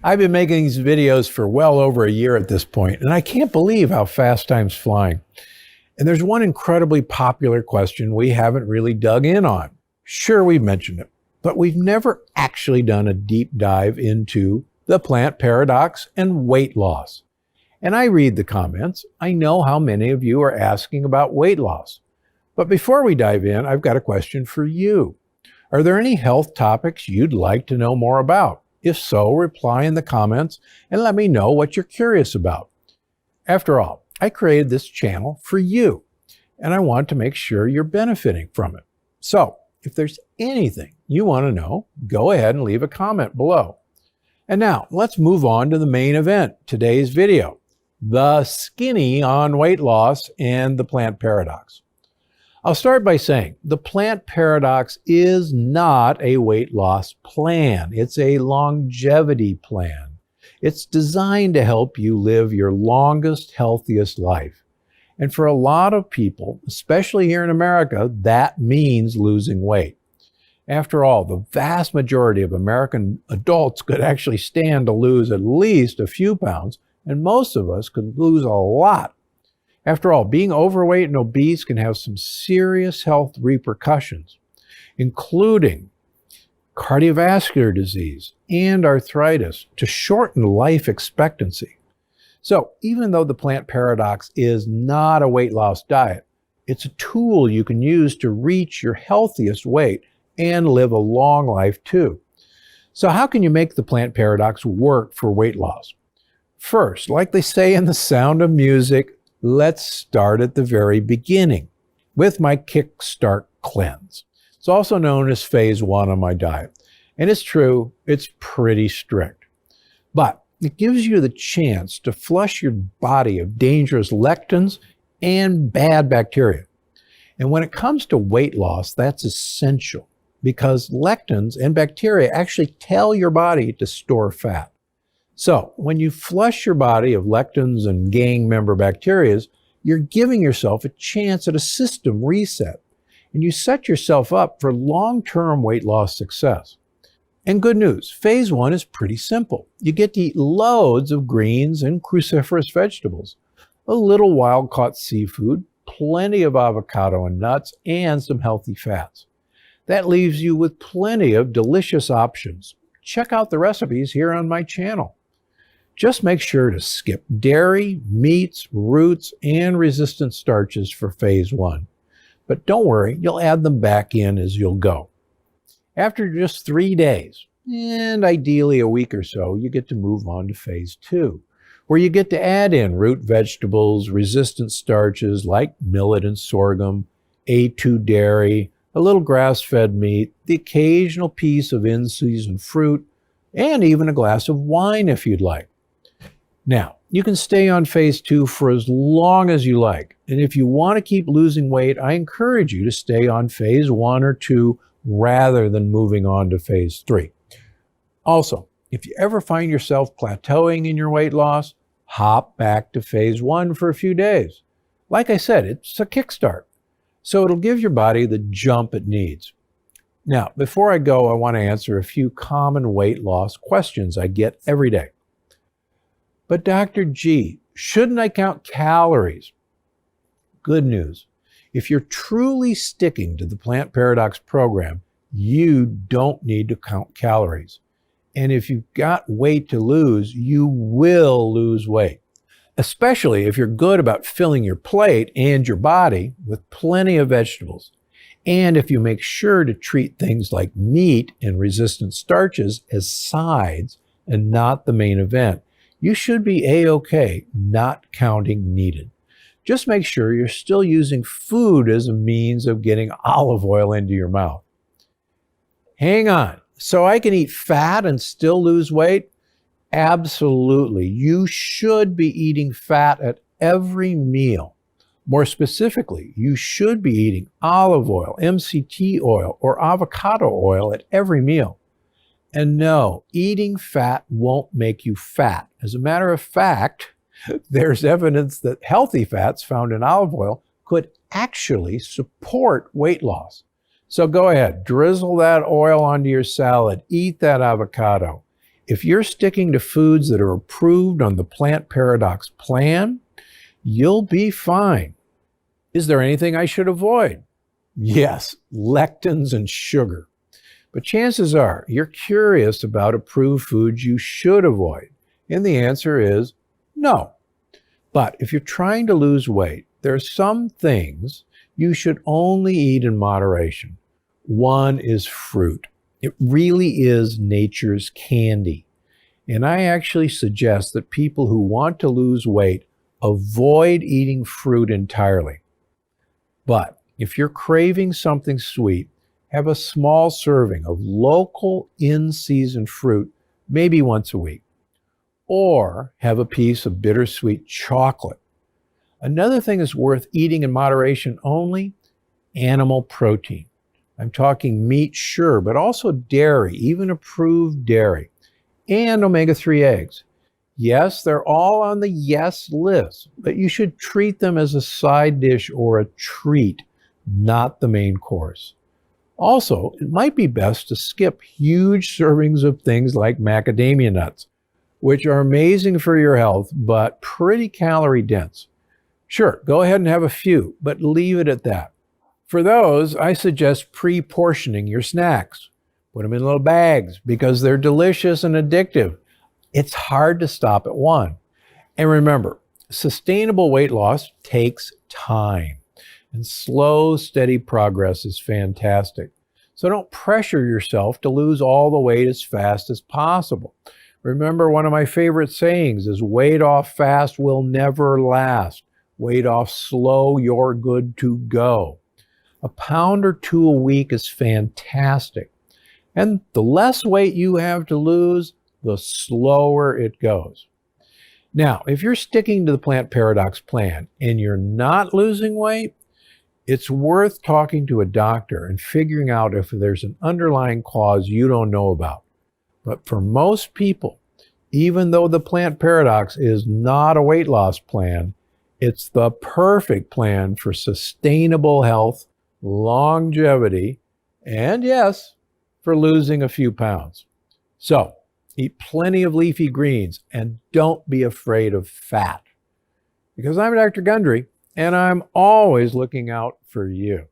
I've been making these videos for well over a year at this point, and I can't believe how fast time's flying. And there's one incredibly popular question we haven't really dug in on. Sure, we've mentioned it, but we've never actually done a deep dive into the plant paradox and weight loss. And I read the comments. I know how many of you are asking about weight loss. But before we dive in, I've got a question for you. Are there any health topics you'd like to know more about? If so, reply in the comments and let me know what you're curious about. After all, I created this channel for you, and I want to make sure you're benefiting from it. So, if there's anything you want to know, go ahead and leave a comment below. And now, let's move on to the main event, today's video, the skinny on weight loss and the plant paradox. I'll start by saying the plant paradox is not a weight loss plan. It's a longevity plan. It's designed to help you live your longest, healthiest life. And for a lot of people, especially here in America, that means losing weight. After all, the vast majority of American adults could actually stand to lose at least a few pounds, and most of us could lose a lot. After all, being overweight and obese can have some serious health repercussions, including cardiovascular disease and arthritis, to shorten life expectancy. So even though the plant paradox is not a weight loss diet, it's a tool you can use to reach your healthiest weight and live a long life too. So how can you make the plant paradox work for weight loss? First, like they say in The Sound of Music, let's start at the very beginning with my Kickstart Cleanse. It's also known as phase 1 of my diet. And it's true, it's pretty strict. But it gives you the chance to flush your body of dangerous lectins and bad bacteria. And when it comes to weight loss, that's essential because lectins and bacteria actually tell your body to store fat. So when you flush your body of lectins and gang member bacteria, you're giving yourself a chance at a system reset, and you set yourself up for long-term weight loss success. And good news, phase 1 is pretty simple. You get to eat loads of greens and cruciferous vegetables, a little wild-caught seafood, plenty of avocado and nuts, and some healthy fats. That leaves you with plenty of delicious options. Check out the recipes here on my channel. Just make sure to skip dairy, meats, roots, and resistant starches for phase 1. But don't worry, you'll add them back in as you'll go. After just 3 days, and ideally a week or so, you get to move on to phase 2, where you get to add in root vegetables, resistant starches like millet and sorghum, A2 dairy, a little grass-fed meat, the occasional piece of in-season fruit, and even a glass of wine if you'd like. Now, you can stay on phase 2 for as long as you like. And if you want to keep losing weight, I encourage you to stay on phase 1 or 2 rather than moving on to phase 3. Also, if you ever find yourself plateauing in your weight loss, hop back to phase 1 for a few days. Like I said, it's a kickstart. So it'll give your body the jump it needs. Now, before I go, I want to answer a few common weight loss questions I get every day. But Dr. G, shouldn't I count calories? Good news. If you're truly sticking to the Plant Paradox program, you don't need to count calories. And if you've got weight to lose, you will lose weight, especially if you're good about filling your plate and your body with plenty of vegetables. And if you make sure to treat things like meat and resistant starches as sides and not the main event, you should be A-OK, not counting needed. Just make sure you're still using food as a means of getting olive oil into your mouth. Hang on, so I can eat fat and still lose weight? Absolutely. You should be eating fat at every meal. More specifically, you should be eating olive oil, MCT oil, or avocado oil at every meal. And no, eating fat won't make you fat. As a matter of fact, there's evidence that healthy fats found in olive oil could actually support weight loss. So go ahead, drizzle that oil onto your salad, eat that avocado. if you're sticking to foods that are approved on the Plant Paradox plan, you'll be fine. Is there anything I should avoid? Yes, lectins and sugar. But chances are you're curious about approved foods you should avoid. And the answer is no. But if you're trying to lose weight, there are some things you should only eat in moderation. One is fruit. It really is nature's candy. And I actually suggest that people who want to lose weight avoid eating fruit entirely. But if you're craving something sweet, have a small serving of local in-season fruit, maybe once a week. Or have a piece of bittersweet chocolate. Another thing that's worth eating in moderation only, animal protein. I'm talking meat, sure, but also dairy, even approved dairy, and omega-3 eggs. Yes, they're all on the yes list, but you should treat them as a side dish or a treat, not the main course. Also, it might be best to skip huge servings of things like macadamia nuts, which are amazing for your health, but pretty calorie dense. Sure, go ahead and have a few, but leave it at that. For those, I suggest pre-portioning your snacks. Put them in little bags because they're delicious and addictive. It's hard to stop at one. And remember, sustainable weight loss takes time. And slow, steady progress is fantastic. So don't pressure yourself to lose all the weight as fast as possible. Remember, one of my favorite sayings is weight off fast will never last. Weight off slow, you're good to go. A pound or two a week is fantastic. And the less weight you have to lose, the slower it goes. Now, if you're sticking to the Plant Paradox plan and you're not losing weight, it's worth talking to a doctor and figuring out if there's an underlying cause you don't know about. But for most people, even though the Plant Paradox is not a weight loss plan, it's the perfect plan for sustainable health, longevity, and yes, for losing a few pounds. So, eat plenty of leafy greens and don't be afraid of fat. Because I'm Dr. Gundry, and I'm always looking out for you.